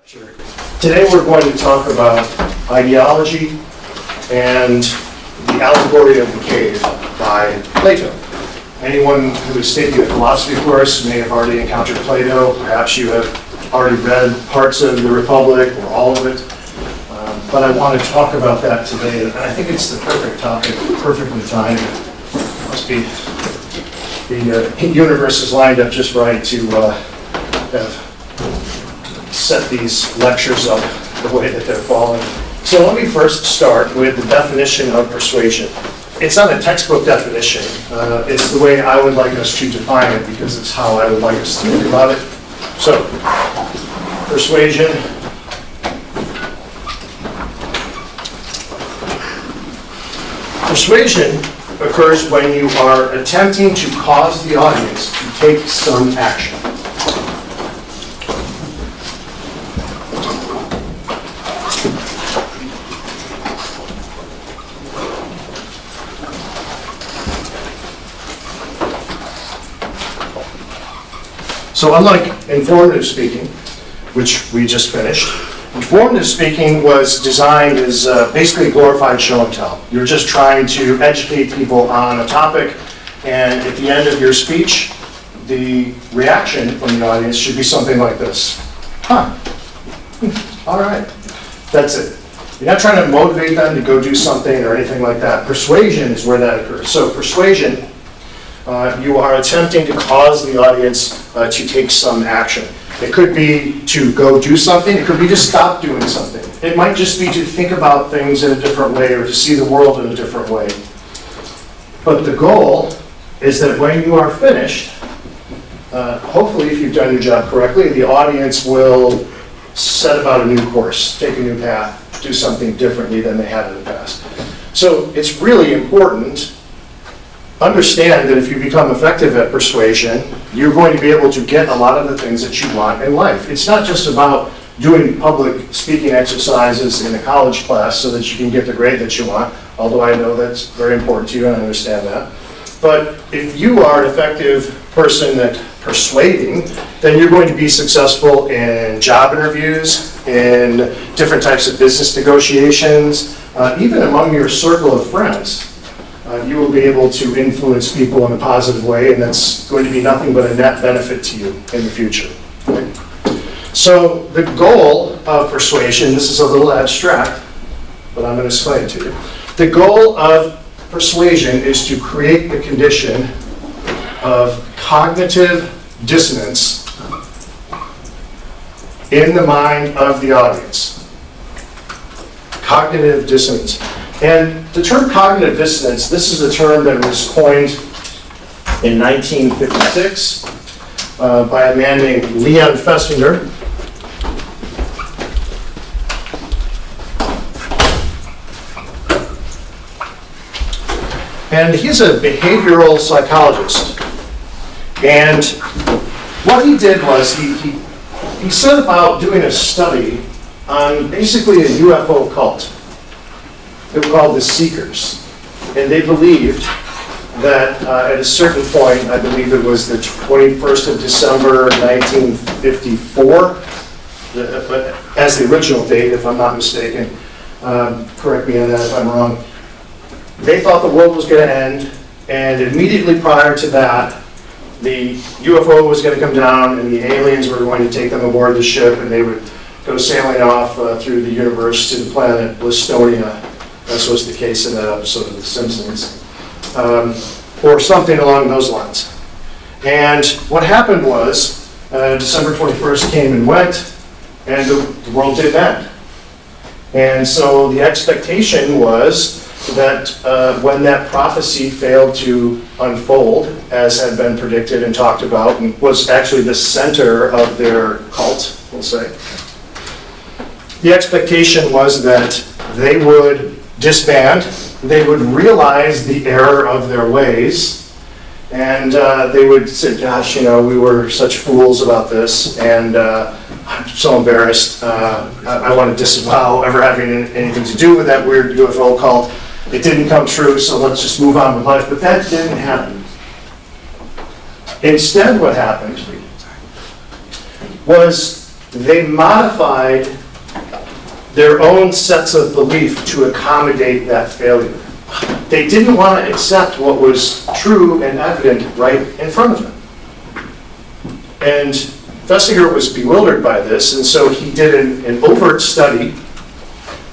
Sure. Today we're going to talk about ideology and the Allegory of the Cave by Plato. Anyone who is taking a philosophy course may have already encountered Plato. Perhaps you have already read parts of the Republic or all of it. But I want to talk about that today. And I think it's the perfect topic, perfectly timed. Must be the universe is lined up just right to have set these lectures up the way that they're falling. So let me first start with the definition of persuasion. It's not a textbook definition. It's the way I would like us to define it because it's how I would like us to think about it. So, persuasion. Persuasion occurs when you are attempting to cause the audience to take some action. So unlike informative speaking, which we just finished, informative speaking was designed as basically glorified show and tell. You're just trying to educate people on a topic, and at the end of your speech, the reaction from the audience should be something like this. Huh, all right, that's it. You're not trying to motivate them to go do something or anything like that. Persuasion is where that occurs. So persuasion, you are attempting to cause the audience to take some action. It could be to go do something. It could be to stop doing something. It might just be to think about things in a different way or to see the world in a different way. But the goal is that when you are finished, hopefully if you've done your job correctly, the audience will set about a new course, take a new path, do something differently than they had in the past. So it's really important. Understand that if you become effective at persuasion, you're going to be able to get a lot of the things that you want in life. It's not just about doing public speaking exercises in a college class so that you can get the grade that you want, although I know that's very important to you and I understand that. But if you are an effective person at persuading, then you're going to be successful in job interviews, in different types of business negotiations, even among your circle of friends. You will be able to influence people in a positive way, and that's going to be nothing but a net benefit to you in the future. Okay? So the goal of persuasion, this is a little abstract, but I'm going to explain it to you. The goal of persuasion is to create the condition of cognitive dissonance in the mind of the audience. Cognitive dissonance. And the term cognitive dissonance, this is a term that was coined in 1956 by a man named Leon Festinger. And he's a behavioral psychologist. And what he did was he set about doing a study on basically a UFO cult. They were called the Seekers. And they believed that at a certain point, I believe it was the 21st of December, 1954, as the original date, if I'm not mistaken. Correct me on that if I'm wrong. They thought the world was going to end, and immediately prior to that, the UFO was going to come down, and the aliens were going to take them aboard the ship, and they would go sailing off through the universe to the planet Listonia. This was the case in that episode of The Simpsons, or something along those lines. And what happened was, December 21st came and went, and the world did end. And so the expectation was that when that prophecy failed to unfold, as had been predicted and talked about, and was actually the center of their cult, we'll say, the expectation was that they would disband, they would realize the error of their ways, and they would say, gosh, we were such fools about this, and I'm so embarrassed. I want to disavow ever having anything to do with that weird UFO cult. It didn't come true, so let's just move on with life. But that didn't happen. Instead, what happened was they modified their own sets of belief to accommodate that failure. They didn't want to accept what was true and evident right in front of them. And Festinger was bewildered by this, and so he did an overt study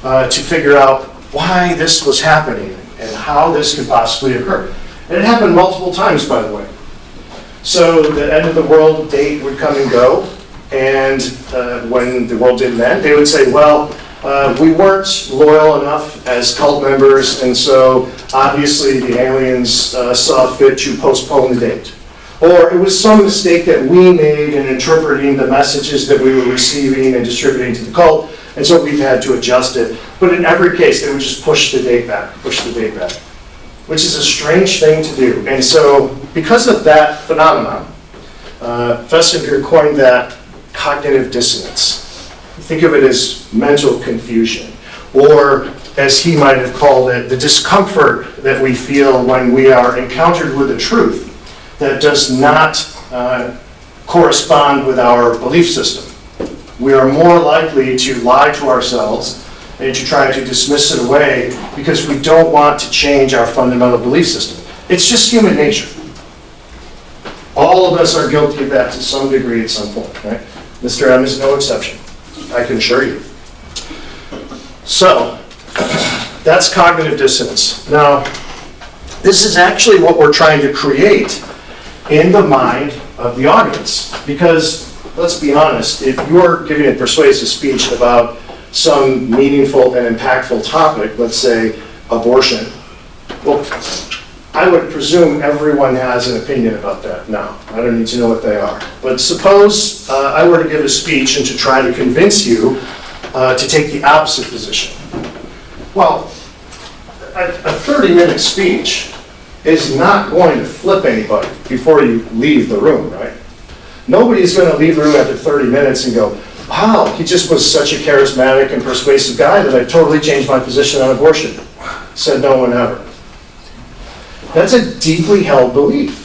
to figure out why this was happening and how this could possibly occur. And it happened multiple times, by the way. So the end of the world date would come and go, and when the world didn't end, they would say, well, we weren't loyal enough as cult members, and so obviously the aliens saw fit to postpone the date. Or it was some mistake that we made in interpreting the messages that we were receiving and distributing to the cult, and so we've had to adjust it. But in every case, they would just push the date back, which is a strange thing to do. And so because of that phenomenon, Festinger coined that cognitive dissonance. Think of it as mental confusion, or as he might have called it, the discomfort that we feel when we are encountered with a truth that does not correspond with our belief system. We are more likely to lie to ourselves and to try to dismiss it away because we don't want to change our fundamental belief system. It's just human nature. All of us are guilty of that to some degree at some point, right? Mr. M is no exception, I can assure you. So, that's cognitive dissonance. Now, this is actually what we're trying to create in the mind of the audience. Because, let's be honest, if you're giving a persuasive speech about some meaningful and impactful topic, let's say abortion, well, I would presume everyone has an opinion about that. No, I don't need to know what they are. But suppose I were to give a speech and to try to convince you to take the opposite position. Well, a 30-minute speech is not going to flip anybody before you leave the room, right? Nobody's going to leave the room after 30 minutes and go, wow, he just was such a charismatic and persuasive guy that I've totally changed my position on abortion. Said no one ever. That's a deeply held belief.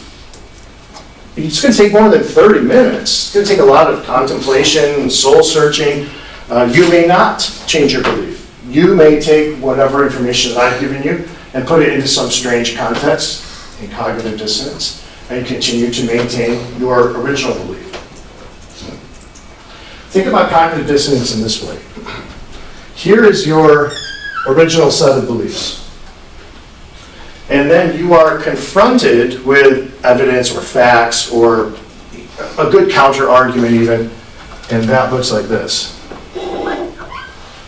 It's going to take more than 30 minutes. It's going to take a lot of contemplation, soul searching. You may not change your belief. You may take whatever information that I've given you and put it into some strange context in cognitive dissonance and continue to maintain your original belief. Think about cognitive dissonance in this way. Here is your original set of beliefs. And then you are confronted with evidence or facts or a good counter argument even, and that looks like this.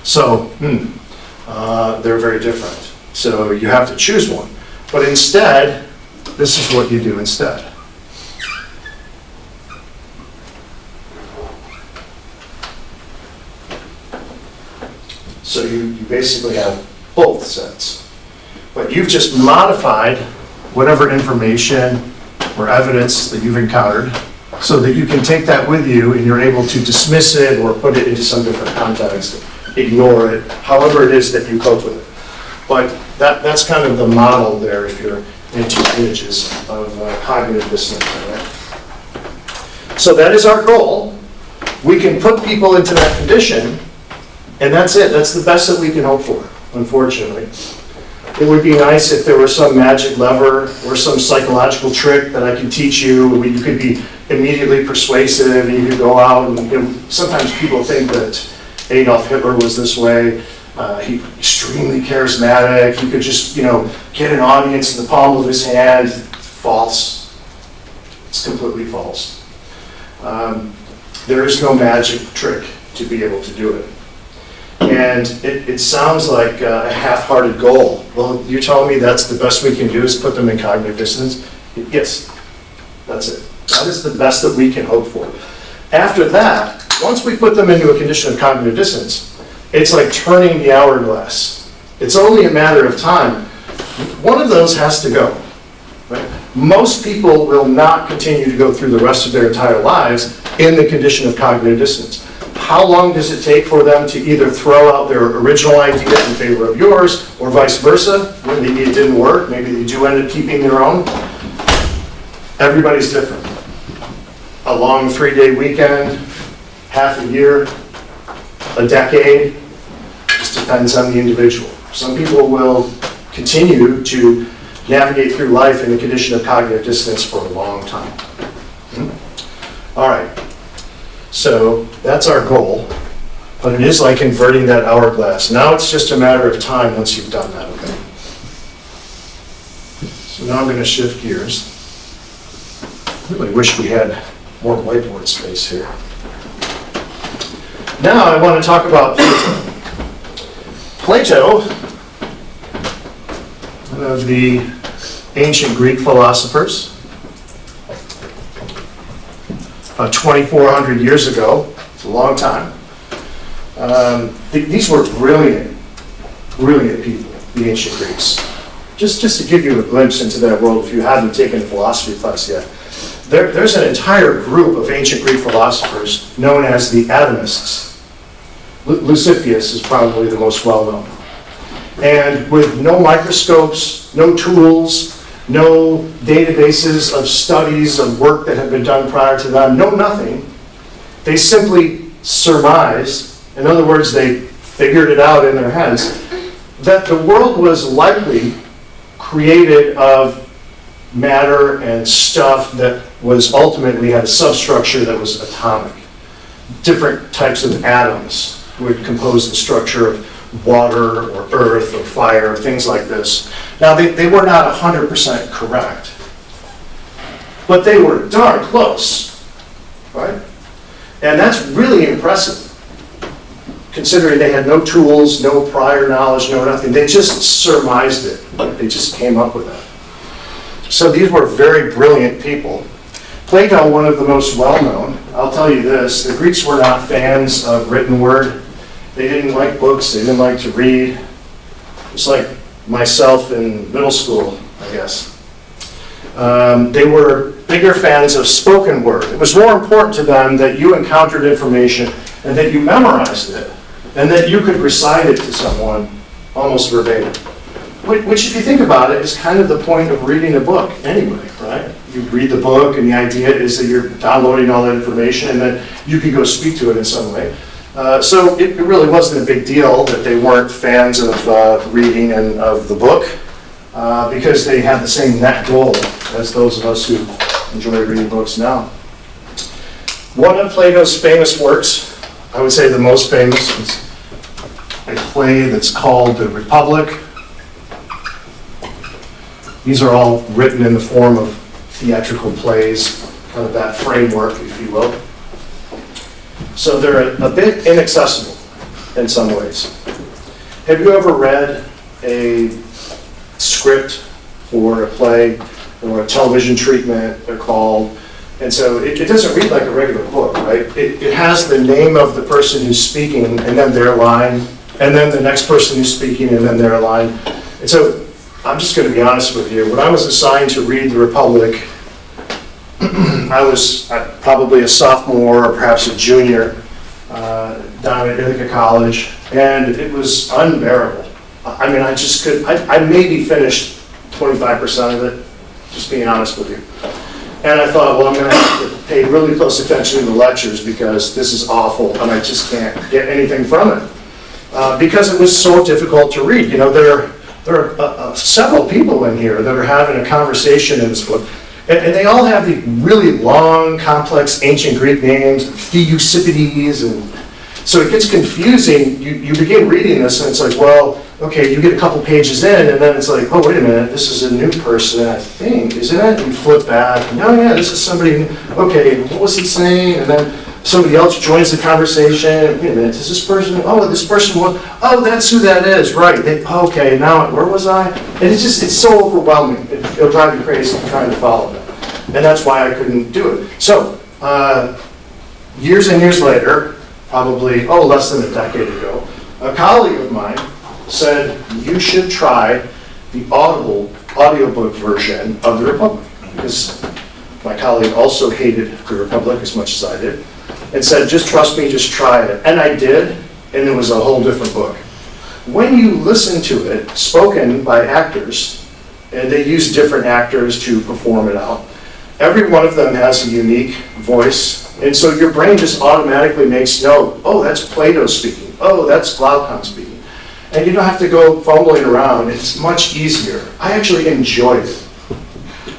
So, they're very different. So you have to choose one. But instead, this is what you do instead. So you basically have both sets. But you've just modified whatever information or evidence that you've encountered so that you can take that with you and you're able to dismiss it or put it into some different context, ignore it, however it is that you cope with it. But that's kind of the model there if you're into images of cognitive dissonance. Right? So that is our goal. We can put people into that condition, and that's it. That's the best that we can hope for, unfortunately. It would be nice if there were some magic lever or some psychological trick that I could teach you where you could be immediately persuasive and you could go out and sometimes people think that Adolf Hitler was this way. He's extremely charismatic. He could just, get an audience in the palm of his hand. False. It's completely false. There is no magic trick to be able to do it. And it sounds like a half-hearted goal. Well, you're telling me that's the best we can do is put them in cognitive dissonance? Yes, that's it. That is the best that we can hope for. After that, once we put them into a condition of cognitive dissonance, it's like turning the hourglass. It's only a matter of time. One of those has to go. Right? Most people will not continue to go through the rest of their entire lives in the condition of cognitive dissonance. How long does it take for them to either throw out their original idea in favor of yours, or vice versa? Maybe it didn't work. Maybe they do end up keeping their own. Everybody's different. A long 3-day weekend, half a year, a decade. Just depends on the individual. Some people will continue to navigate through life in a condition of cognitive dissonance for a long time. All right, so that's our goal, but it is like inverting that hourglass. Now it's just a matter of time once you've done that, okay? So now I'm going to shift gears. I really wish we had more whiteboard space here. Now I want to talk about Plato. Plato, one of the ancient Greek philosophers, about 2,400 years ago. It's a long time. These were brilliant people, the ancient Greeks. Just to give you a glimpse into that world, if you haven't taken a philosophy class yet, there's an entire group of ancient Greek philosophers known as the atomists. Leucippus is probably the most well-known. And with no microscopes, no tools, no databases of studies of work that had been done prior to them, no nothing, they simply surmised, in other words, they figured it out in their heads, that the world was likely created of matter and stuff that was ultimately had a substructure that was atomic. Different types of atoms would compose the structure of water or earth or fire, things like this. Now, they were not 100% correct, but they were darn close, right? And that's really impressive, considering they had no tools, no prior knowledge, no nothing. They just surmised it. They just came up with it. So these were very brilliant people. Plato, one of the most well-known, I'll tell you this, the Greeks were not fans of written word. They didn't like books, they didn't like to read. It's like myself in middle school, I guess. They were bigger fans of spoken word. It was more important to them that you encountered information and that you memorized it, and that you could recite it to someone almost verbatim. Which, if you think about it, is kind of the point of reading a book anyway, right? You read the book, and the idea is that you're downloading all that information, and then you can go speak to it in some way. So it really wasn't a big deal that they weren't fans of reading and of the book, because they had the same net goal as those of us who enjoy reading books now. One of Plato's famous works, I would say the most famous, is a play that's called The Republic. These are all written in the form of theatrical plays, kind of that framework, if you will. So they're a bit inaccessible in some ways. Have you ever read a script for a play or a television treatment, they're called? And so it doesn't read like a regular book, right? It has the name of the person who's speaking and then their line, and then the next person who's speaking and then their line. And so I'm just going to be honest with you. When I was assigned to read The Republic, I was probably a sophomore or perhaps a junior down at Ithaca College, and it was unbearable. I mean, I just couldn't. I maybe finished 25% of it, just being honest with you. And I thought, well, I'm going to have to pay really close attention to the lectures because this is awful, and I just can't get anything from it. Because it was so difficult to read. You know, there are several people in here that are having a conversation in this book, and they all have the really long, complex ancient Greek names, Theusippides, and so it gets confusing. You begin reading this, and it's like, well, okay, you get a couple pages in, and then it's like, oh, wait a minute, this is a new person, I think, isn't it? And you flip back, and oh yeah, this is somebody, okay, what was he saying? And then somebody else joins the conversation. Wait a minute, is this person, oh, this person was, oh, that's who that is, right. Okay, now, where was I? And it's so overwhelming. It'll drive you crazy trying to follow it. And that's why I couldn't do it. So, years and years later, probably, less than a decade ago, a colleague of mine said, you should try the audiobook version of The Republic. Because my colleague also hated The Republic as much as I did. And said, just trust me, just try it. And I did, and it was a whole different book. When you listen to it, spoken by actors, and they use different actors to perform it out, every one of them has a unique voice, and so your brain just automatically makes note, oh, that's Plato speaking, oh, that's Glaucon speaking. And you don't have to go fumbling around, it's much easier. I actually enjoy it.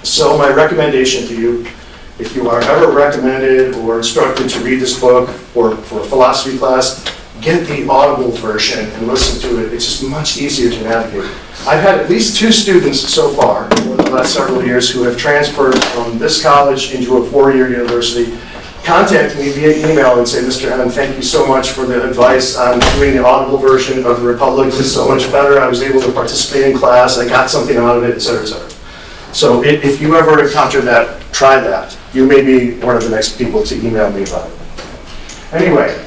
So my recommendation to you, if you are ever recommended or instructed to read this book or for a philosophy class, get the Audible version and listen to it. It's just much easier to navigate. I've had at least 2 students so far over the last several years who have transferred from this college into a 4-year university, contact me via email and say, Mr. Evan, thank you so much for the advice on doing the Audible version of the Republic. It was so much better. I was able to participate in class. I got something out of it, et cetera, et cetera. So if you ever encounter that, try that. You may be one of the next people to email me about it. Anyway,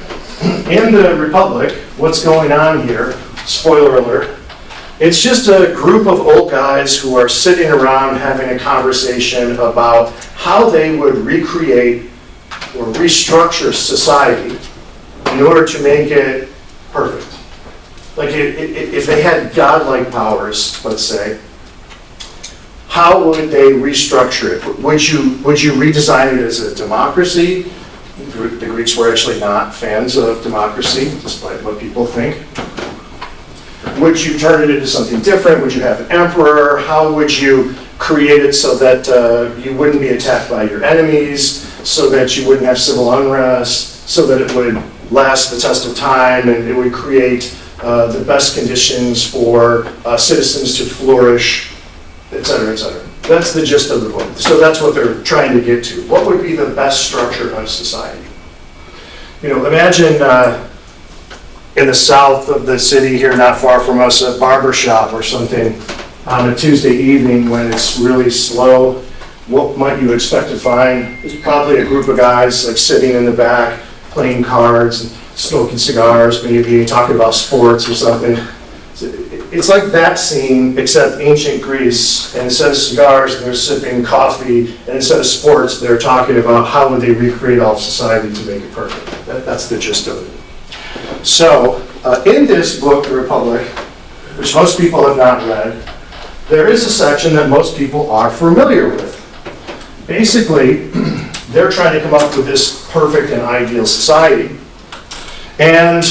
in the Republic, what's going on here, spoiler alert, it's just a group of old guys who are sitting around having a conversation about how they would recreate or restructure society in order to make it perfect. Like if they had godlike powers, let's say, how would they restructure it? Would you redesign it as a democracy? The Greeks were actually not fans of democracy, despite what people think. Would you turn it into something different? Would you have an emperor? How would you create it so that you wouldn't be attacked by your enemies, so that you wouldn't have civil unrest, so that it would last the test of time and it would create the best conditions for citizens to flourish, et cetera, et cetera. That's the gist of the book. So that's what they're trying to get to. What would be the best structure of society? You know, imagine in the south of the city here, not far from us, a barber shop or something on a Tuesday evening when it's really slow. What might you expect to find? There's probably a group of guys like sitting in the back, playing cards, and smoking cigars, maybe talking about sports or something. It's like that scene, except ancient Greece, and instead of cigars, they're sipping coffee, and instead of sports, they're talking about how would they recreate all of society to make it perfect. That's the gist of it. So, in this book, The Republic, which most people have not read, there is a section that most people are familiar with. Basically, they're trying to come up with this perfect and ideal society. And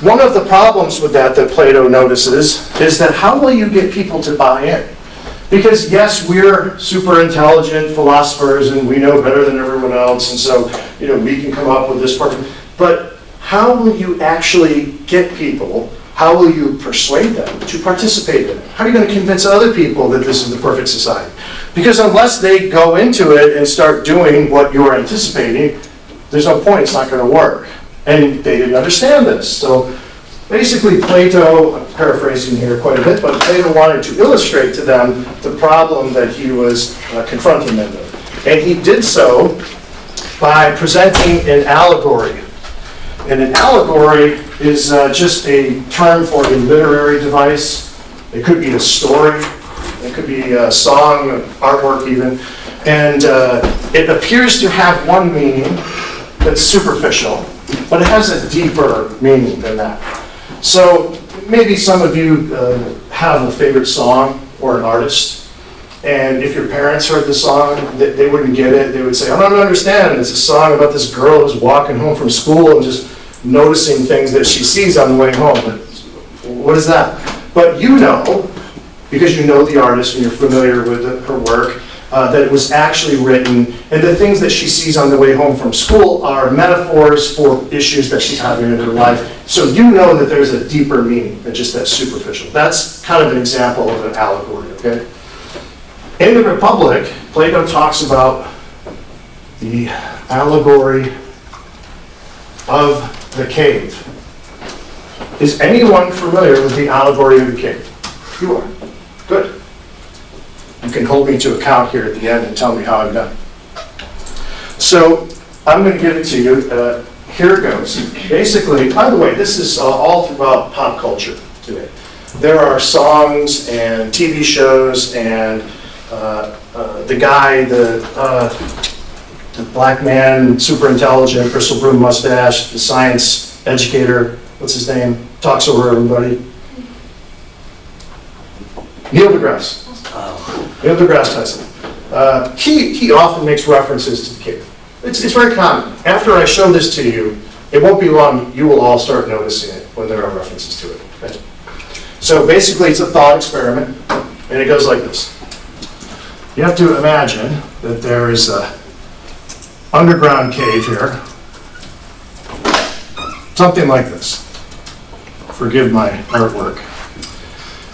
one of the problems with that Plato notices is that how will you get people to buy in? Because yes, we're super intelligent philosophers and we know better than everyone else, and so we can come up with this perfect. But how will you actually get people? How will you persuade them to participate in it? How are you going to convince other people that this is the perfect society? Because unless they go into it and start doing what you're anticipating, there's no point, it's not going to work. And they didn't understand this. So basically Plato, I'm paraphrasing here quite a bit, but Plato wanted to illustrate to them the problem that he was confronting them with. And he did so by presenting an allegory. And an allegory is just a term for a literary device. It could be a story, it could be a song, artwork even. And it appears to have one meaning that's superficial, but it has a deeper meaning than that. So maybe some of you have a favorite song or an artist, and if your parents heard the song, they wouldn't get it. They would say, I don't understand. It's a song about this girl who's walking home from school and just noticing things that she sees on the way home. But what is that? But you know, because you know the artist and you're familiar with her work, that it was actually written, and the things that she sees on the way home from school are metaphors for issues that she's having in her life. So you know that there's a deeper meaning than just that superficial. That's kind of an example of an allegory, okay? In the Republic, Plato talks about the allegory of the cave. Is anyone familiar with the allegory of the cave? You are. Good. You can hold me to account here at the end and tell me how I've done. So I'm going to give it to you. Here it goes. Basically, by the way, this is all throughout pop culture today. There are songs and TV shows and the guy, the black man, super intelligent, bristle broom mustache, the science educator, what's his name, talks over everybody. Neil deGrasse. Neil deGrasse Tyson. he often makes references to the cave. It's very common. After I show this to you, it won't be long, you will all start noticing it when there are references to it. Okay? So basically it's a thought experiment, and it goes like this. You have to imagine that there is an underground cave here, something like this. Forgive my artwork.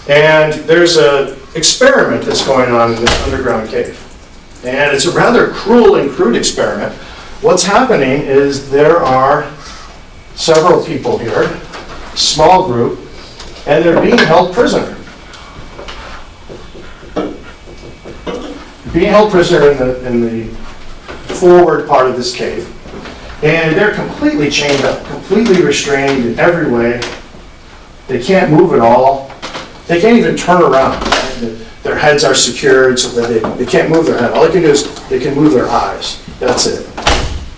And there's an experiment that's going on in this underground cave. And it's a rather cruel and crude experiment. What's happening is there are several people here, small group, and they're being held prisoner. Being held prisoner in the forward part of this cave. And they're completely chained up, completely restrained in every way. They can't move at all. They can't even turn around. Their heads are secured so that they can't move their head. All they can do is they can move their eyes. That's it.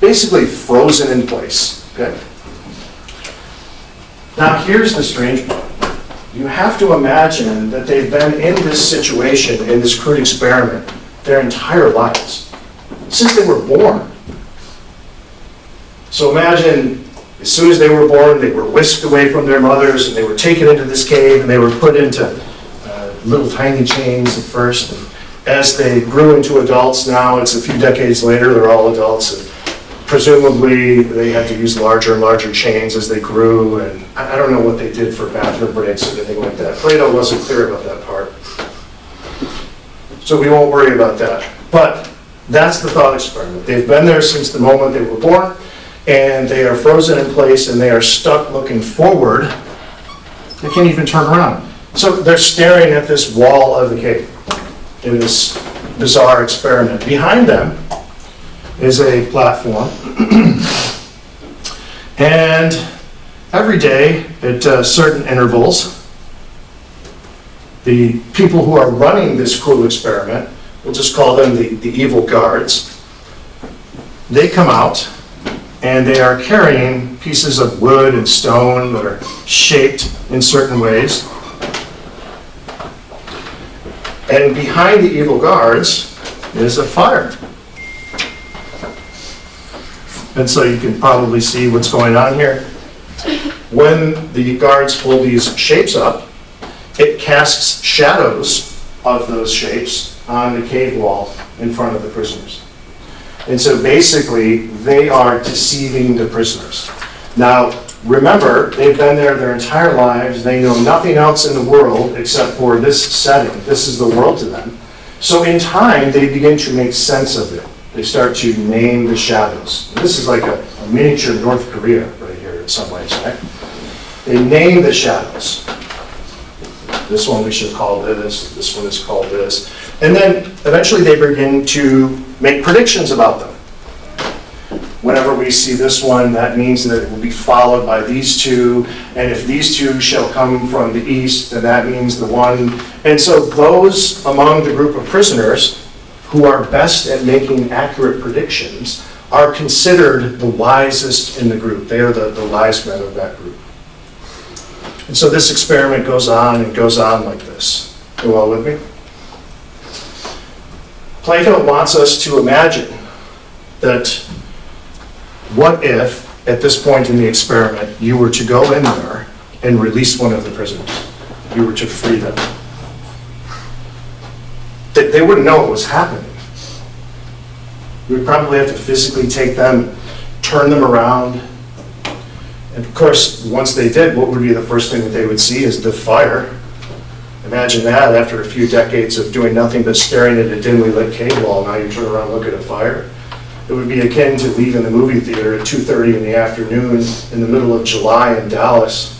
Basically frozen in place. Okay? Now here's the strange part. You have to imagine that they've been in this situation, in this crude experiment, their entire lives, since they were born. So imagine, as soon as they were born, they were whisked away from their mothers, and they were taken into this cave, and they were put into little tiny chains at first. And as they grew into adults, now it's a few decades later, they're all adults, and presumably they had to use larger and larger chains as they grew, and I don't know what they did for bathroom breaks or anything like that. Plato wasn't clear about that part. So we won't worry about that. But that's the thought experiment. They've been there since the moment they were born, and they are frozen in place, and they are stuck looking forward. They can't even turn around. So they're staring at this wall of the cave in this bizarre experiment. Behind them is a platform. And every day at certain intervals, the people who are running this cruel experiment, we'll just call them the evil guards, they come out and they are carrying pieces of wood and stone that are shaped in certain ways. And behind the evil guards is a fire. And so you can probably see what's going on here. When the guards pull these shapes up, it casts shadows of those shapes on the cave wall in front of the prisoners. And so basically, they are deceiving the prisoners. Now, remember, they've been there their entire lives. They know nothing else in the world except for this setting. This is the world to them. So in time, they begin to make sense of it. They start to name the shadows. And this is like a miniature North Korea right here in some ways, right? They name the shadows. This one we should call this. This one is called this. And then eventually they begin to make predictions about them. Whenever we see this one, that means that it will be followed by these two. And if these two shall come from the east, then that means the one. And so those among the group of prisoners who are best at making accurate predictions are considered the wisest in the group. They are the wise men of that group. And so this experiment goes on and goes on like this. You all with me? Plato wants us to imagine that what if, at this point in the experiment, you were to go in there and release one of the prisoners? You were to free them. They wouldn't know what was happening. You would probably have to physically take them, turn them around. And of course, once they did, what would be the first thing that they would see is the fire. Imagine that after a few decades of doing nothing but staring at a dimly lit cave wall. Now you turn around and look at a fire. It would be akin to leaving the movie theater at 2:30 in the afternoon in the middle of July in Dallas.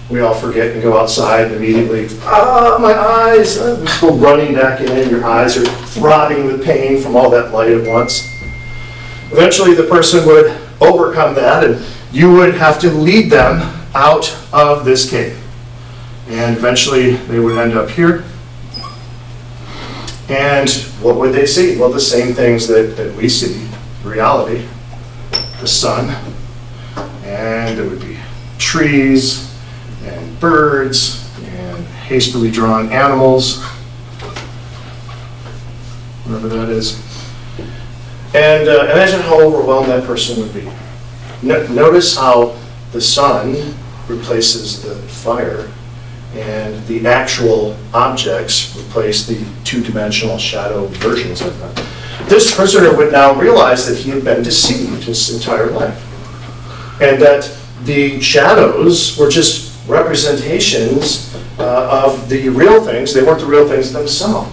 We all forget and go outside and immediately, my eyes, go running back in, your eyes are throbbing with pain from all that light at once. Eventually the person would overcome that and you would have to lead them out of this cave. And eventually they would end up here. And what would they see? Well, the same things that we see, reality. The sun, and there would be trees, and birds, and hastily drawn animals. whoever that is. And imagine how overwhelmed that person would be. Notice how the sun replaces the fire, and the actual objects replace the two-dimensional shadow versions of them. This prisoner would now realize that he had been deceived his entire life, and that the shadows were just representations of the real things. They weren't the real things themselves.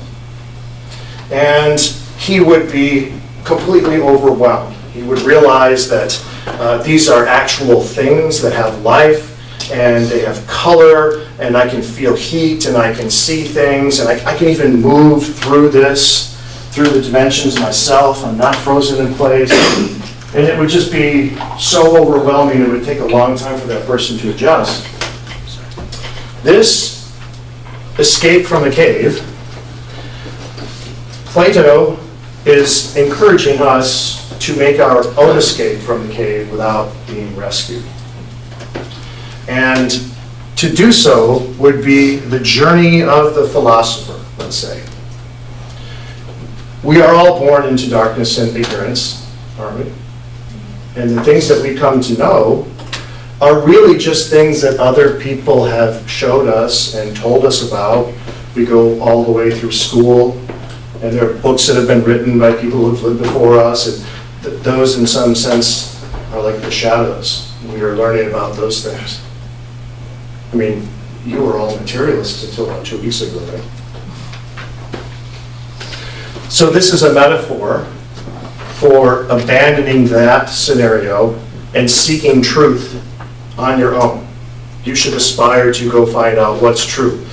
And he would be completely overwhelmed. He would realize that these are actual things that have life, and they have color, and I can feel heat, and I can see things, and I can even move through the dimensions myself. I'm not frozen in place. And it would just be so overwhelming, it would take a long time for that person to adjust. This escape from the cave, Plato is encouraging us to make our own escape from the cave without being rescued. And to do so would be the journey of the philosopher, let's say. We are all born into darkness and ignorance, aren't we? And the things that we come to know are really just things that other people have showed us and told us about. We go all the way through school, and there are books that have been written by people who've lived before us, and those in some sense are like the shadows. We are learning about those things. I mean, you were all materialists until about 2 weeks ago, right? So this is a metaphor for abandoning that scenario and seeking truth on your own. You should aspire to go find out what's true.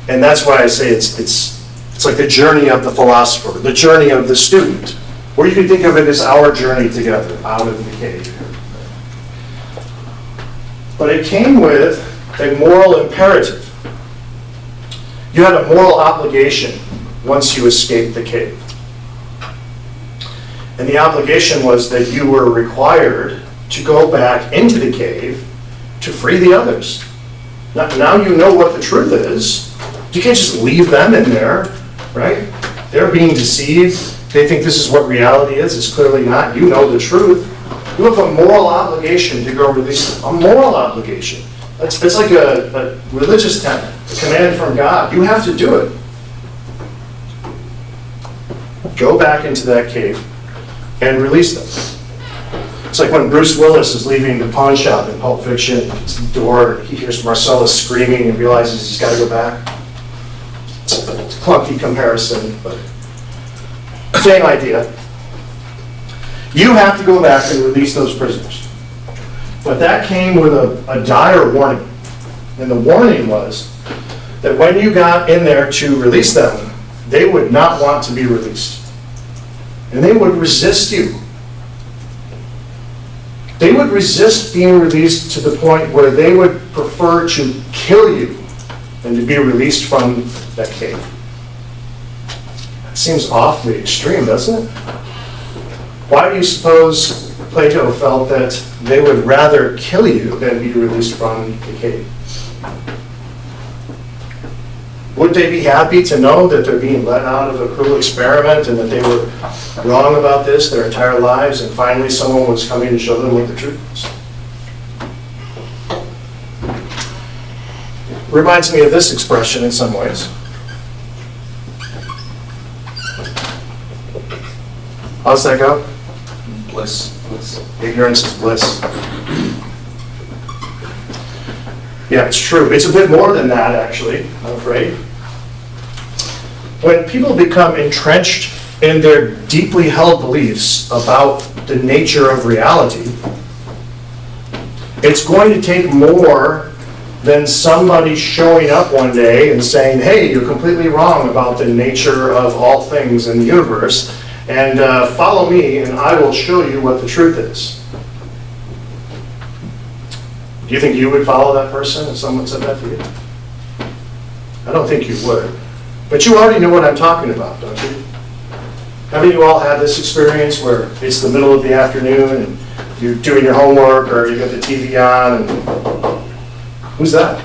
And that's why I say it's like the journey of the philosopher, the journey of the student. Or you can think of it as our journey together out of the cave. But it came with a moral imperative. You had a moral obligation once you escaped the cave. And the obligation was that you were required to go back into the cave to free the others. Now you know what the truth is. You can't just leave them in there, right? They're being deceived. They think this is what reality is. It's clearly not. You know the truth. You have a moral obligation to go release them. A moral obligation. It's like a religious tenet, a command from God. You have to do it. Go back into that cave and release them. It's like when Bruce Willis is leaving the pawn shop in Pulp Fiction, it's the door, he hears Marcellus screaming and realizes he's got to go back. It's a clunky comparison, but same idea. You have to go back and release those prisoners. But that came with a dire warning. And the warning was that when you got in there to release them, they would not want to be released. And they would resist you. They would resist being released to the point where they would prefer to kill you than to be released from that cave. That seems awfully extreme, doesn't it? Why do you suppose Plato felt that they would rather kill you than be released from the cave? Would they be happy to know that they're being let out of a cruel experiment and that they were wrong about this their entire lives, and finally someone was coming to show them what the truth is? Reminds me of this expression in some ways. How's that go? Bliss. Ignorance is bliss. Yeah, it's true. It's a bit more than that, actually, I'm afraid. When people become entrenched in their deeply held beliefs about the nature of reality, it's going to take more than somebody showing up one day and saying, hey, you're completely wrong about the nature of all things in the universe, and follow me and I will show you what the truth is. Do you think you would follow that person if someone said that to you? I don't think you would. But you already know what I'm talking about, don't you? Haven't you all had this experience where it's the middle of the afternoon and you're doing your homework or you got the TV on and who's that?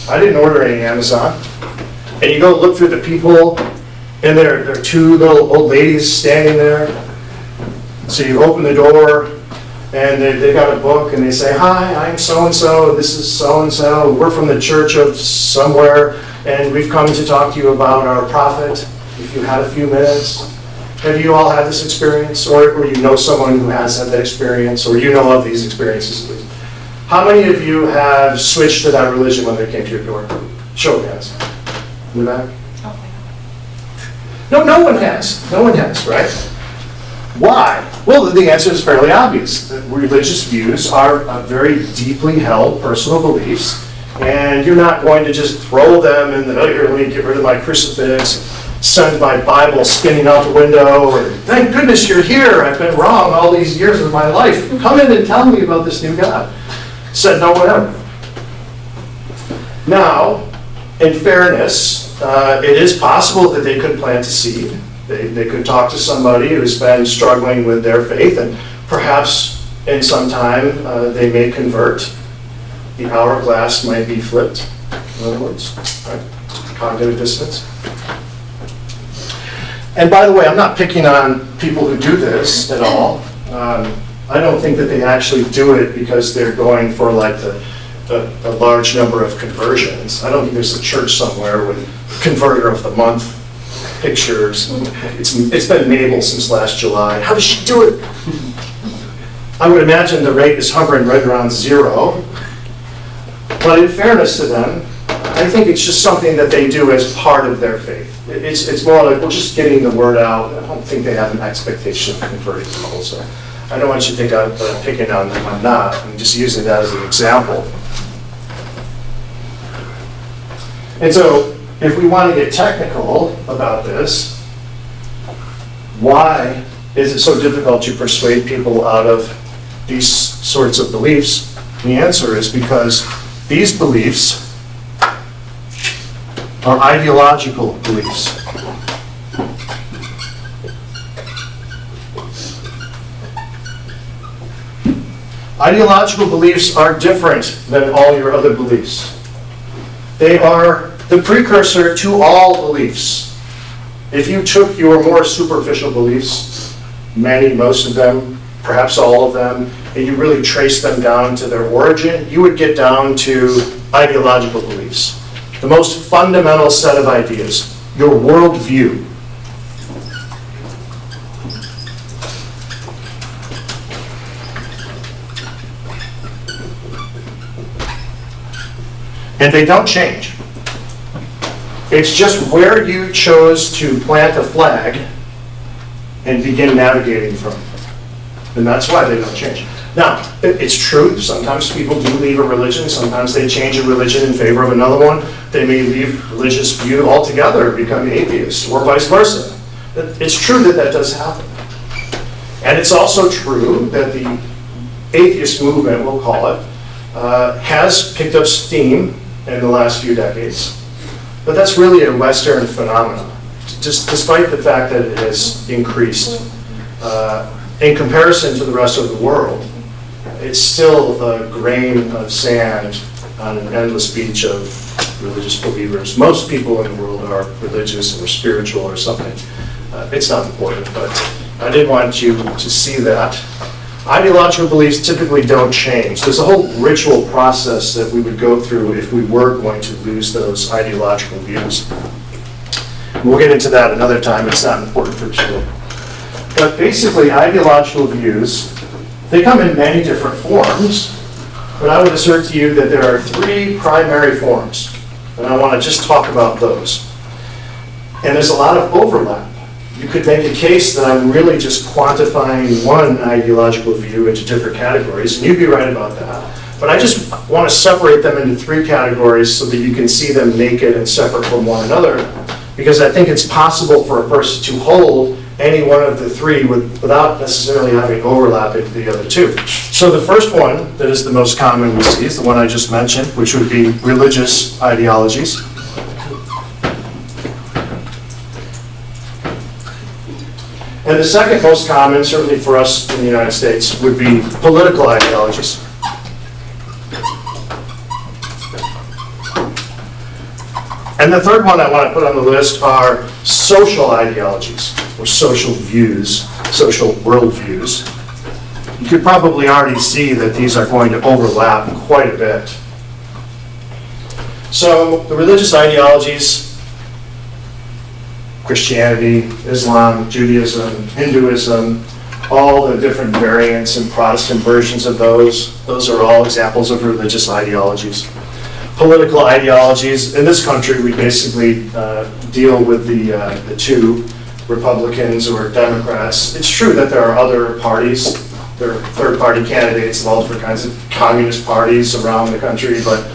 I didn't order any Amazon. And you go look through the people And there are two little old ladies standing there. So you open the door, and they got a book, and they say, "Hi, I'm so-and-so, this is so-and-so, we're from the church of somewhere, and we've come to talk to you about our prophet, if you had a few minutes." Have you all had this experience? Or you know someone who has had that experience, or you know of these experiences at least? How many of you have switched to that religion when they came to your door? Show of hands. In the back? No one has. No one has, right? Why? Well, the answer is fairly obvious. That religious views are very deeply held personal beliefs, and you're not going to just throw them in the, "Oh, here, let me get rid of my crucifix, send my Bible spinning out the window, or thank goodness you're here, I've been wrong all these years of my life. Come in and tell me about this new God." Said no one ever. Now, in fairness, it is possible that they could plant a seed. They could talk to somebody who's been struggling with their faith, and perhaps in some time they may convert. The hourglass might be flipped, in other words, right? Cognitive dissonance. And by the way, I'm not picking on people who do this at all. I don't think that they actually do it because they're going for like a large number of conversions. I don't think there's a church somewhere with converter of the month pictures. It's been Mabel since last July. How does she do it? I would imagine the rate is hovering right around 0. But in fairness to them, I think it's just something that they do as part of their faith. It's more like we're just getting the word out. I don't think they have an expectation of converting people. So I don't want you to think I'm picking on them. I'm not. I'm just using that as an example. And so if we want to get technical about this, why is it so difficult to persuade people out of these sorts of beliefs? The answer is because these beliefs are ideological beliefs. Ideological beliefs are different than all your other beliefs. They are the precursor to all beliefs. If you took your more superficial beliefs, most of them, perhaps all of them, and you really trace them down to their origin, you would get down to ideological beliefs. The most fundamental set of ideas, your worldview. And they don't change. It's just where you chose to plant a flag and begin navigating from. And that's why they don't change. Now, it's true, sometimes people do leave a religion, sometimes they change a religion in favor of another one. They may leave religious view altogether and become atheists, or vice versa. It's true that that does happen. And it's also true that the atheist movement, we'll call it, has picked up steam in the last few decades. But that's really a Western phenomenon, just despite the fact that it has increased. In comparison to the rest of the world, it's still a grain of sand on an endless beach of religious believers. Most people in the world are religious or spiritual or something. It's not important, but I did want you to see that. Ideological beliefs typically don't change. There's a whole ritual process that we would go through if we were going to lose those ideological views. We'll get into that another time. It's not important for today. But basically, ideological views, they come in many different forms, but I would assert to you that there are 3 primary forms, and I want to just talk about those. And there's a lot of overlap. You could make a case that I'm really just quantifying one ideological view into different categories, and you'd be right about that. But I just want to separate them into 3 categories so that you can see them naked and separate from one another, because I think it's possible for a person to hold any one of the 3 without necessarily having overlap into the other 2. So the first one that is the most common we see is the one I just mentioned, which would be religious ideologies. And the second most common, certainly for us in the United States, would be political ideologies. And the third one I want to put on the list are social ideologies, or social views, social worldviews. You could probably already see that these are going to overlap quite a bit. So the religious ideologies, Christianity, Islam, Judaism, Hinduism, all the different variants and Protestant versions of those are all examples of religious ideologies. Political ideologies, in this country we basically deal with the two, Republicans or Democrats. It's true that there are other parties, there are third-party candidates of all different kinds of communist parties around the country, but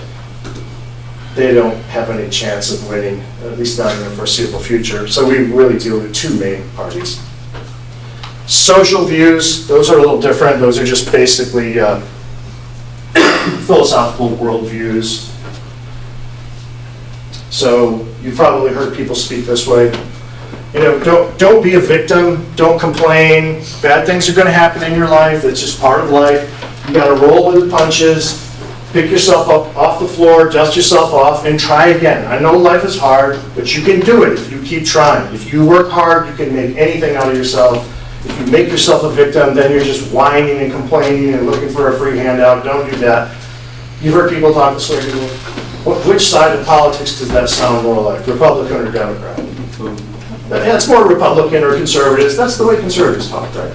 they don't have any chance of winning, at least not in the foreseeable future. So we really deal with two main parties. Social views, those are a little different. Those are just basically philosophical worldviews. So you've probably heard people speak this way. You know, don't be a victim, don't complain. Bad things are going to happen in your life. It's just part of life. You got to roll with the punches, pick yourself up off the floor, dust yourself off, and try again. I know life is hard, but you can do it if you keep trying. If you work hard, you can make anything out of yourself. If you make yourself a victim, then you're just whining and complaining and looking for a free handout. Don't do that. You've heard people talk this way before. Which side of politics does that sound more like, Republican or Democrat? That's more Republican or conservatives. That's the way conservatives talk, right?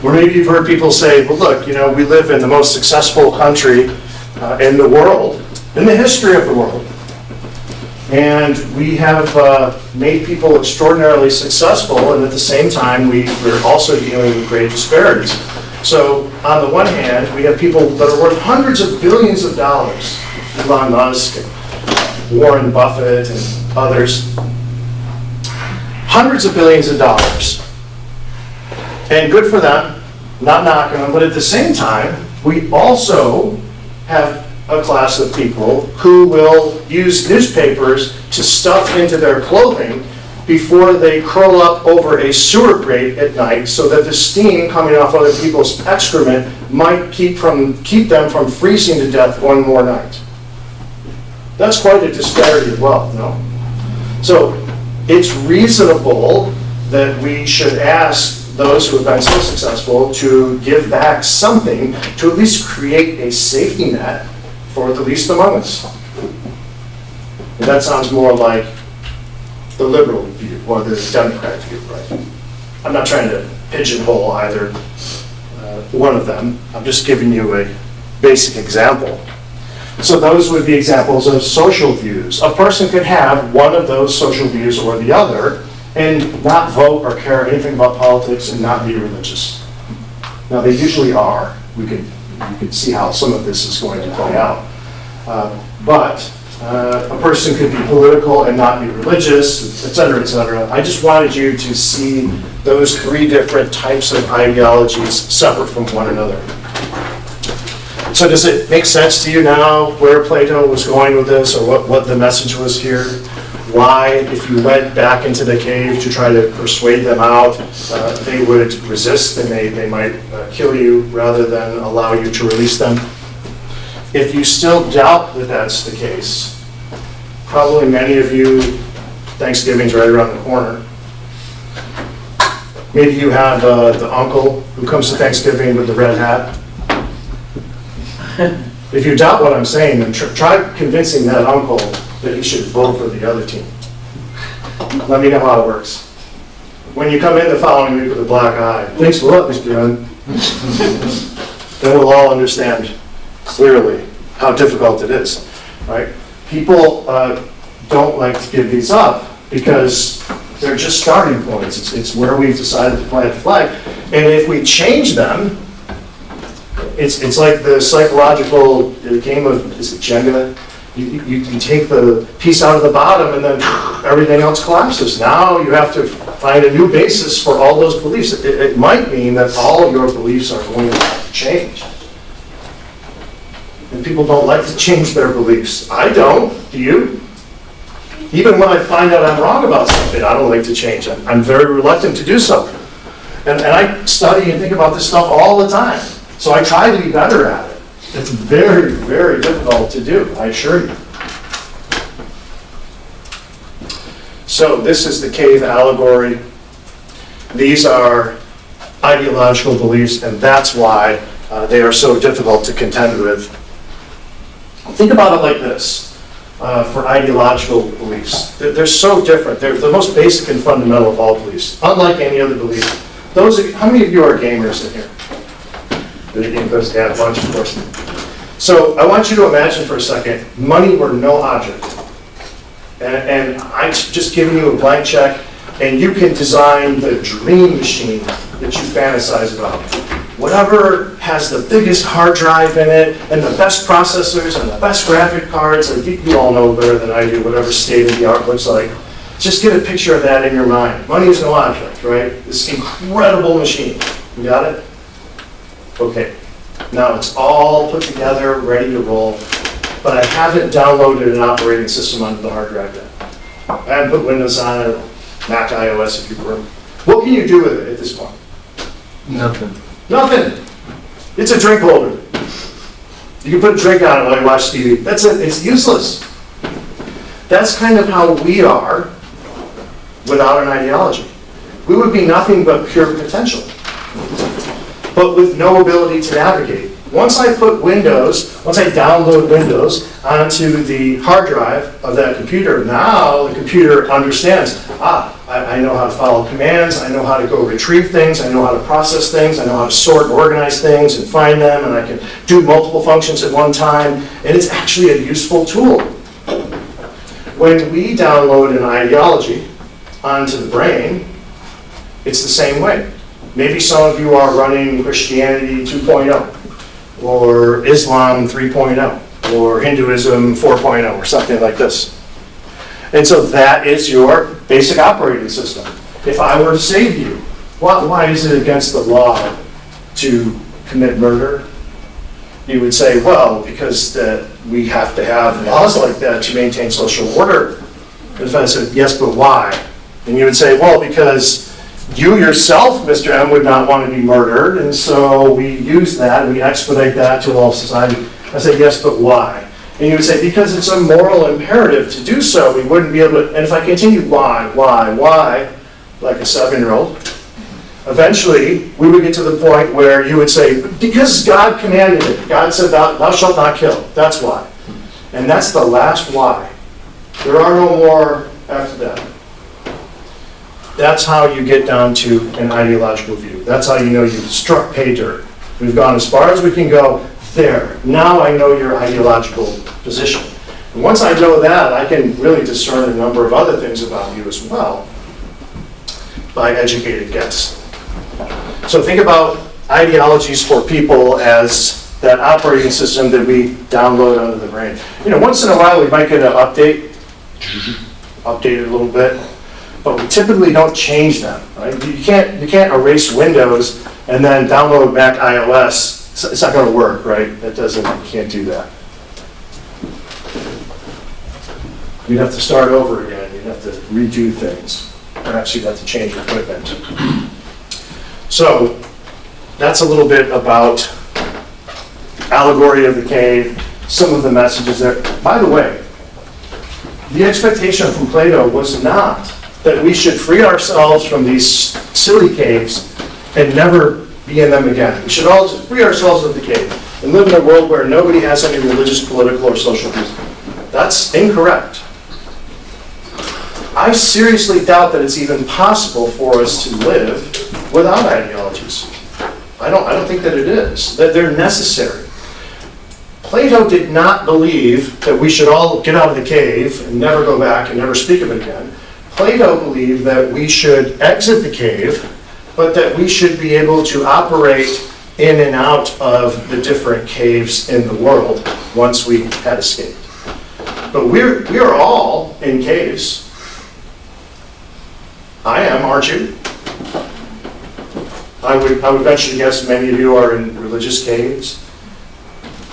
Or maybe you've heard people say, well, look, you know, we live in the most successful country in the world, in the history of the world. And we have made people extraordinarily successul, and at the same time, we're also dealing with great disparities. So, on the one hand, we have people that are worth hundreds of billions of dollars, Elon Musk, and Warren Buffett, and others. Hundreds of billions of dollars. And good for them, not knocking them, but at the same time, we also have a class of people who will use newspapers to stuff into their clothing before they curl up over a sewer grate at night so that the steam coming off other people's excrement might keep them from freezing to death one more night. That's quite a disparity of wealth, no? So it's reasonable that we should ask those who have been so successful to give back something to at least create a safety net for the least among us. And that sounds more like the liberal view or the Democrat view, right? I'm not trying to pigeonhole either one of them. I'm just giving you a basic example. So those would be examples of social views. A person could have one of those social views or the other and not vote or care anything about politics and not be religious. Now they usually are. You can see how some of this is going to play out. But a person could be political and not be religious, et cetera, et cetera. I just wanted you to see those three different types of ideologies separate from one another. So does it make sense to you now where Plato was going with this, or what the message was here? Why, if you went back into the cave to try to persuade them out, they would resist and they might kill you rather than allow you to release them? If you still doubt that that's the case, probably many of you, Thanksgiving's right around the corner. Maybe you have the uncle who comes to Thanksgiving with the red hat. If you doubt what I'm saying, then try convincing that uncle that he should vote for the other team. Let me know how it works. When you come in the following week with a black eye, thanks for what, Mr. Young? Then we'll all understand clearly how difficult it is, right? People don't like to give these up because they're just starting points. It's where we've decided to plant the flag. And if we change them, it's like the psychological game of, is it Jenga? You take the piece out of the bottom and then everything else collapses. Now you have to find a new basis for all those beliefs. It might mean that all your beliefs are going to have to change. And people don't like to change their beliefs. I don't. Do you? Even when I find out I'm wrong about something, I don't like to change. I'm very reluctant to do so. And I study and think about this stuff all the time. So I try to be better at it. It's very, very difficult to do, I assure you. So this is the cave allegory. These are ideological beliefs, and that's why they are so difficult to contend with. Think about it like this for ideological beliefs. They're so different. They're the most basic and fundamental of all beliefs, unlike any other belief. How many of you are gamers in here? Video game players? Yeah, a bunch, of course. So I want you to imagine for a second, money were no object. And I'm just giving you a blank check, and you can design the dream machine that you fantasize about. Whatever has the biggest hard drive in it, and the best processors, and the best graphic cards, and you all know better than I do, whatever state of the art looks like. Just get a picture of that in your mind. Money is no object, right? This incredible machine. You got it? Okay. Now it's all put together, ready to roll, but I haven't downloaded an operating system onto the hard drive yet. I haven't put Windows on it, Mac iOS if you prefer. What can you do with it at this point? Nothing. Nothing. It's a drink holder. You can put a drink on it while you watch TV. That's it. It's useless. That's kind of how we are without an ideology. We would be nothing but pure potential, but with no ability to navigate. Once I download Windows onto the hard drive of that computer, now the computer understands, I know how to follow commands, I know how to go retrieve things, I know how to process things, I know how to sort and organize things and find them, and I can do multiple functions at one time, and it's actually a useful tool. When we download an ideology onto the brain, it's the same way. Maybe some of you are running Christianity 2.0, or Islam 3.0, or Hinduism 4.0, or something like this. And so that is your basic operating system. If I were to save you, why is it against the law to commit murder? You would say, well, because we have to have laws like that to maintain social order. And if I said, yes, but why? And you would say, well, because you yourself, Mr. M, would not want to be murdered, and so we use that, and we expedite that to all society. I say, yes, but why? And you would say, because it's a moral imperative to do so, we wouldn't be able to, and if I continue, why, like a 7-year-old, eventually we would get to the point where you would say, because God commanded it, God said, thou shalt not kill, that's why. And that's the last why. There are no more after that. That's how you get down to an ideological view. That's how you know you've struck pay dirt. We've gone as far as we can go. There. Now I know your ideological position. And once I know that, I can really discern a number of other things about you as well by educated guess. So think about ideologies for people as that operating system that we download onto the brain. Once in a while we might get an update it a little bit. But we typically don't change them, right? You can't erase Windows and then download Mac iOS. It's not going to work, right? You can't do that. You'd have to start over again. You'd have to redo things. Perhaps you'd have to change equipment. So that's a little bit about Allegory of the Cave, some of the messages there. By the way, the expectation from Plato was not that we should free ourselves from these silly caves and never be in them again. We should all just free ourselves of the cave and live in a world where nobody has any religious, political, or social reason. That's incorrect. I seriously doubt that it's even possible for us to live without ideologies. I don't think that it is, that they're necessary. Plato did not believe that we should all get out of the cave and never go back and never speak of it again. Plato believed that we should exit the cave, but that we should be able to operate in and out of the different caves in the world once we had escaped. But we are all in caves. I am, aren't you? I would venture to guess many of you are in religious caves.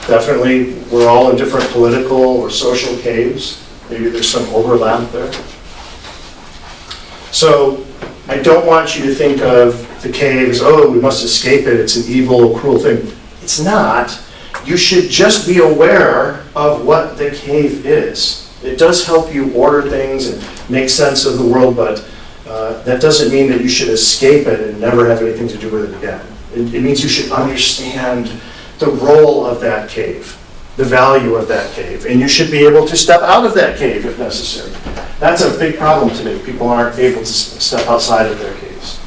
Definitely, we're all in different political or social caves. Maybe there's some overlap there. So I don't want you to think of the cave as, we must escape it, it's an evil, cruel thing. It's not. You should just be aware of what the cave is. It does help you order things and make sense of the world, but that doesn't mean that you should escape it and never have anything to do with it again. It means you should understand the role of that cave, the value of that cave, and you should be able to step out of that cave if necessary. That's a big problem today. People aren't able to step outside of their caves.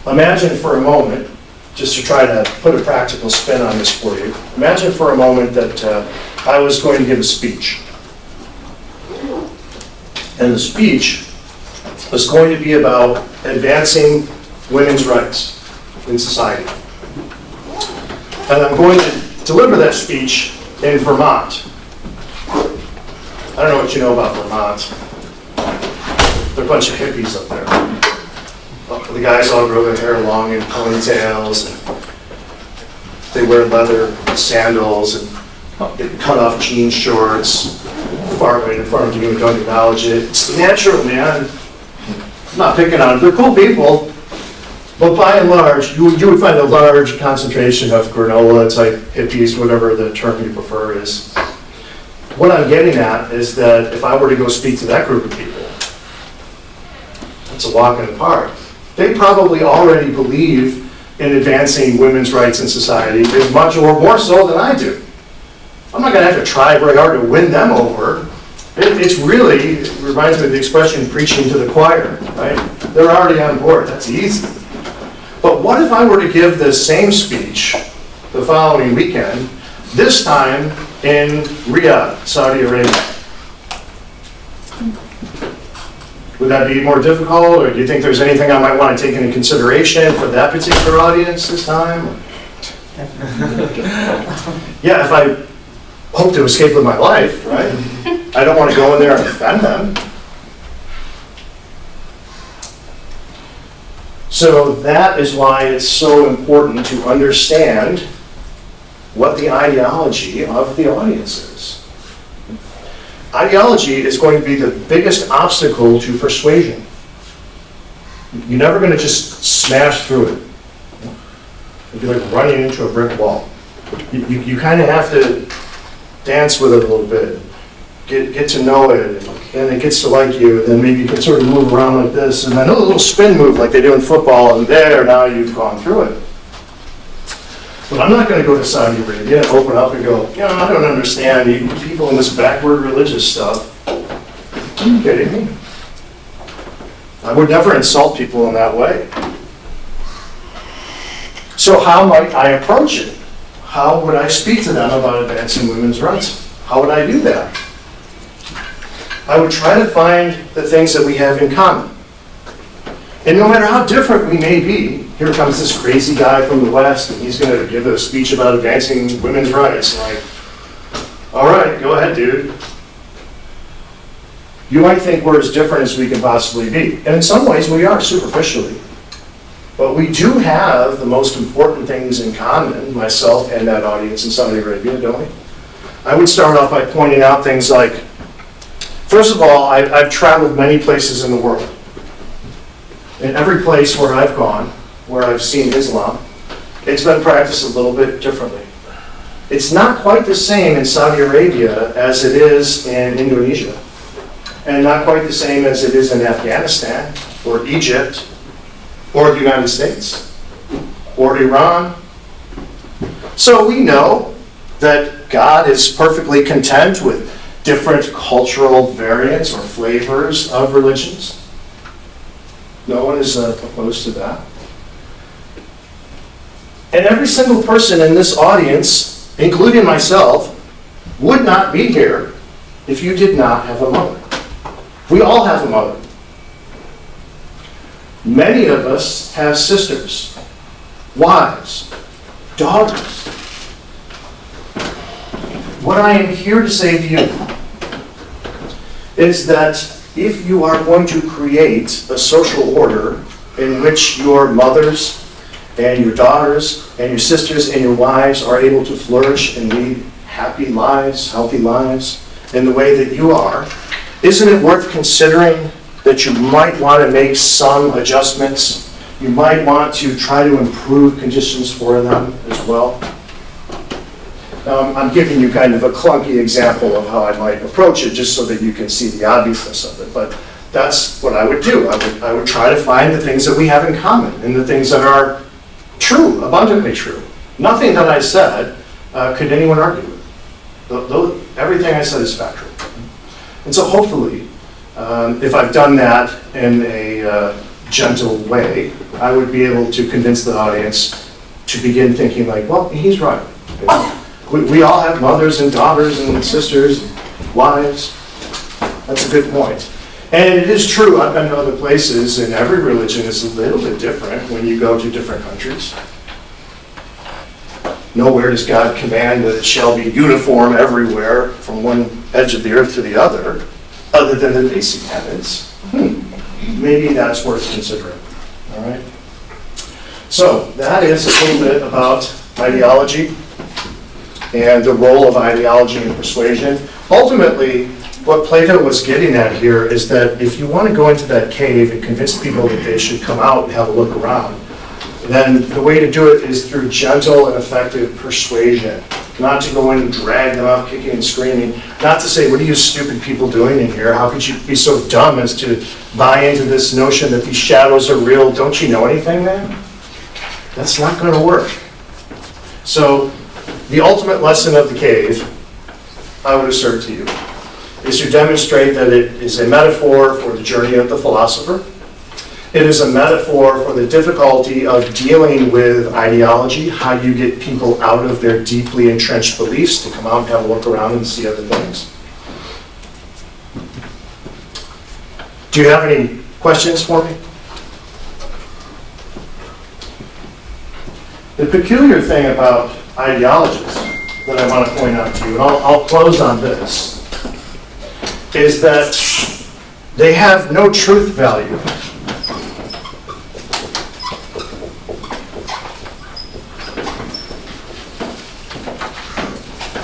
Imagine for a moment, just to try to put a practical spin on this for you, imagine for a moment that I was going to give a speech. And the speech was going to be about advancing women's rights in society. And I'm going to deliver that speech in Vermont. I don't know what you know about Vermont. There are a bunch of hippies up there. The guys all grow their hair long in ponytails, and they wear leather sandals and cut off jean shorts, far right in front of you and don't acknowledge it. It's natural, man. I'm not picking on them. They're cool people. But by and large, you would find a large concentration of granola-type hippies, whatever the term you prefer is. What I'm getting at is that if I were to go speak to that group of people, it's a walk in the park. They probably already believe in advancing women's rights in society as much or more so than I do. I'm not going to have to try very hard to win them over. It reminds me of the expression preaching to the choir, right? They're already on board. That's easy. But what if I were to give the same speech the following weekend, this time in Riyadh, Saudi Arabia? Would that be more difficult, or do you think there's anything I might want to take into consideration for that particular audience this time? Yeah, if I hope to escape with my life, right? I don't want to go in there and offend them. So that is why it's so important to understand what the ideology of the audience is. Ideology is going to be the biggest obstacle to persuasion. You're never going to just smash through it. It'd be like running into a brick wall. You kind of have to dance with it a little bit, get to know it, and it gets to like you, and then maybe you can sort of move around like this, and then a little spin move like they do in football, and there, now you've gone through it. But I'm not going to go to Saudi Arabia and open up and go, I don't understand you people in this backward religious stuff. Are you kidding me? I would never insult people in that way. So how might I approach it? How would I speak to them about advancing women's rights? How would I do that? I would try to find the things that we have in common. And no matter how different we may be, here comes this crazy guy from the West, and he's going to give a speech about advancing women's rights. Like, all right, go ahead, dude. You might think we're as different as we can possibly be. And in some ways, we are, superficially. But we do have the most important things in common, myself and that audience in Saudi Arabia, don't we? I would start off by pointing out things like, first of all, I've traveled many places in the world. In every place where I've gone, where I've seen Islam, it's been practiced a little bit differently. It's not quite the same in Saudi Arabia as it is in Indonesia, and not quite the same as it is in Afghanistan, or Egypt, or the United States, or Iran. So we know that God is perfectly content with different cultural variants or flavors of religions. No one is opposed to that. And every single person in this audience, including myself, would not be here if you did not have a mother. We all have a mother. Many of us have sisters, wives, daughters. What I am here to say to you is that if you are going to create a social order in which your mothers and your daughters and your sisters and your wives are able to flourish and lead happy lives, healthy lives, in the way that you are, isn't it worth considering that you might want to make some adjustments? You might want to try to improve conditions for them as well. I'm giving you kind of a clunky example of how I might approach it, just so that you can see the obviousness of it. But that's what I would do. I would try to find the things that we have in common and the things that are true, abundantly true. Nothing that I said could anyone argue with. Everything I said is factual. And so hopefully, if I've done that in a gentle way, I would be able to convince the audience to begin thinking like, well, he's right. We all have mothers and daughters and sisters, and wives. That's a good point. And it is true, I've been to other places, and every religion is a little bit different when you go to different countries. Nowhere does God command that it shall be uniform everywhere from one edge of the earth to the other than the basic tenets. Maybe that's worth considering. All right? So that is a little bit about ideology and the role of ideology in persuasion. Ultimately, what Plato was getting at here is that if you want to go into that cave and convince people that they should come out and have a look around, then the way to do it is through gentle and effective persuasion. Not to go in and drag them out kicking and screaming. Not to say, what are you stupid people doing in here? How could you be so dumb as to buy into this notion that these shadows are real? Don't you know anything, man? That's not going to work. So the ultimate lesson of the cave, I would assert to you, is to demonstrate that it is a metaphor for the journey of the philosopher. It is a metaphor for the difficulty of dealing with ideology, how you get people out of their deeply entrenched beliefs to come out and have a look around and see other things. Do you have any questions for me? The peculiar thing about ideologies that I want to point out to you, and I'll close on this, is that they have no truth value.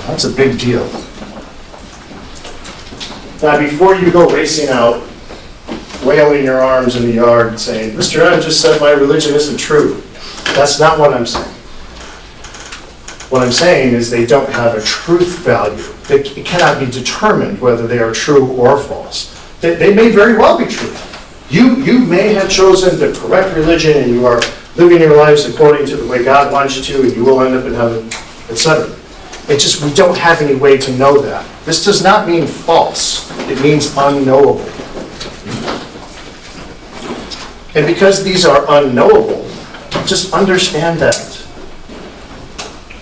That's a big deal. Now, before you go racing out, wailing your arms in the yard saying, Mr. M just said my religion isn't true. That's not what I'm saying. What I'm saying is they don't have a truth value. It cannot be determined whether they are true or false. They may very well be true. You may have chosen the correct religion and you are living your lives according to the way God wants you to, and you will end up in heaven, etc. It's just we don't have any way to know that. This does not mean false. It means unknowable. And because these are unknowable, just understand that.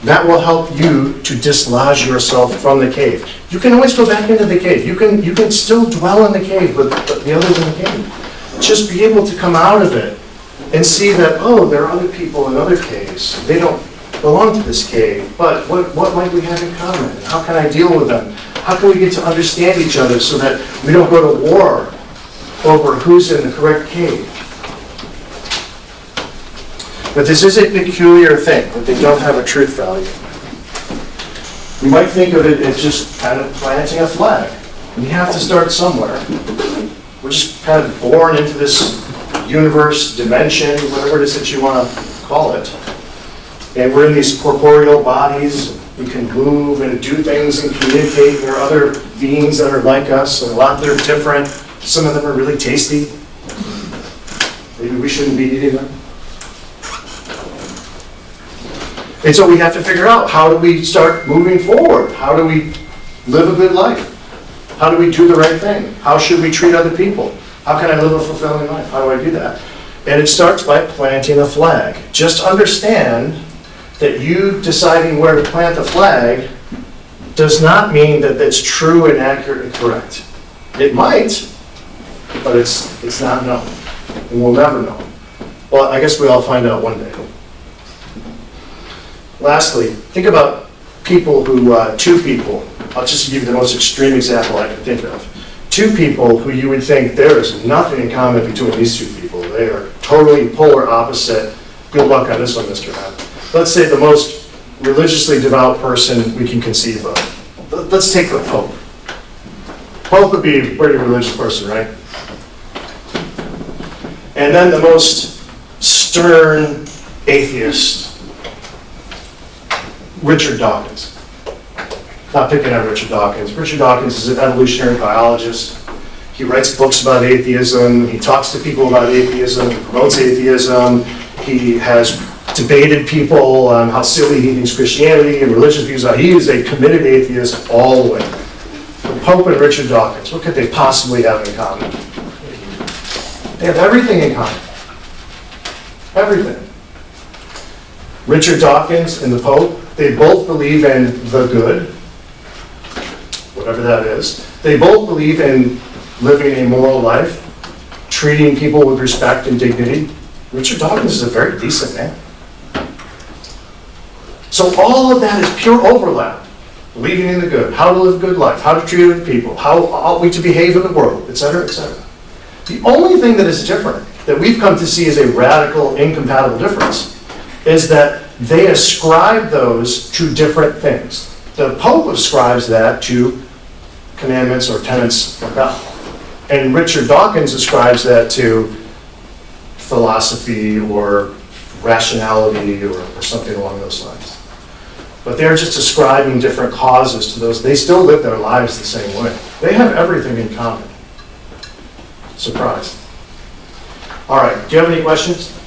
That will help you to dislodge yourself from the cave. You can always go back into the cave. You can still dwell in the cave with the others in the cave. Just be able to come out of it and see that, oh, there are other people in other caves. They don't belong to this cave, but what might we have in common? How can I deal with them? How can we get to understand each other so that we don't go to war over who's in the correct cave? But this is a peculiar thing, that they don't have a truth value. You might think of it as just kind of planting a flag. And you have to start somewhere. We're just kind of born into this universe, dimension, whatever it is that you want to call it. And we're in these corporeal bodies. We can move and do things and communicate. There are other beings that are like us, and a lot that are different. Some of them are really tasty. Maybe we shouldn't be eating them. And so we have to figure out, how do we start moving forward? How do we live a good life? How do we do the right thing? How should we treat other people? How can I live a fulfilling life? How do I do that? And it starts by planting a flag. Just understand that you deciding where to plant the flag does not mean that that's true and accurate and correct. It might, but it's not known. And we'll never know. Well, I guess we all find out one day. Lastly, think about people who, two people, I'll just give you the most extreme example I can think of. Two people who you would think there is nothing in common between these two people. They are totally polar opposite. Good luck on this one, Mr. Matt. Let's say the most religiously devout person we can conceive of. Let's take the Pope. Pope would be a pretty religious person, right? And then the most stern atheist, Richard Dawkins. not picking on Richard Dawkins. Richard Dawkins is an evolutionary biologist. He writes books about atheism. He talks to people about atheism. He promotes atheism. He has debated people on how silly he thinks Christianity and religious views are. He is a committed atheist all the way. The Pope and Richard Dawkins, what could they possibly have in common? They have everything in common. Everything. Richard Dawkins and the Pope, they both believe in the good, whatever that is. They both believe in living a moral life, treating people with respect and dignity. Richard Dawkins is a very decent man. So all of that is pure overlap. Believing in the good, how to live a good life, how to treat other people, how ought we to behave in the world, etc., etc. The only thing that is different, that we've come to see as a radical, incompatible difference, is that they ascribe those to different things. The Pope ascribes that to commandments or tenets from God. And Richard Dawkins ascribes that to philosophy or rationality or something along those lines. But they're just ascribing different causes to those. They still live their lives the same way. They have everything in common. Surprise. All right, do you have any questions?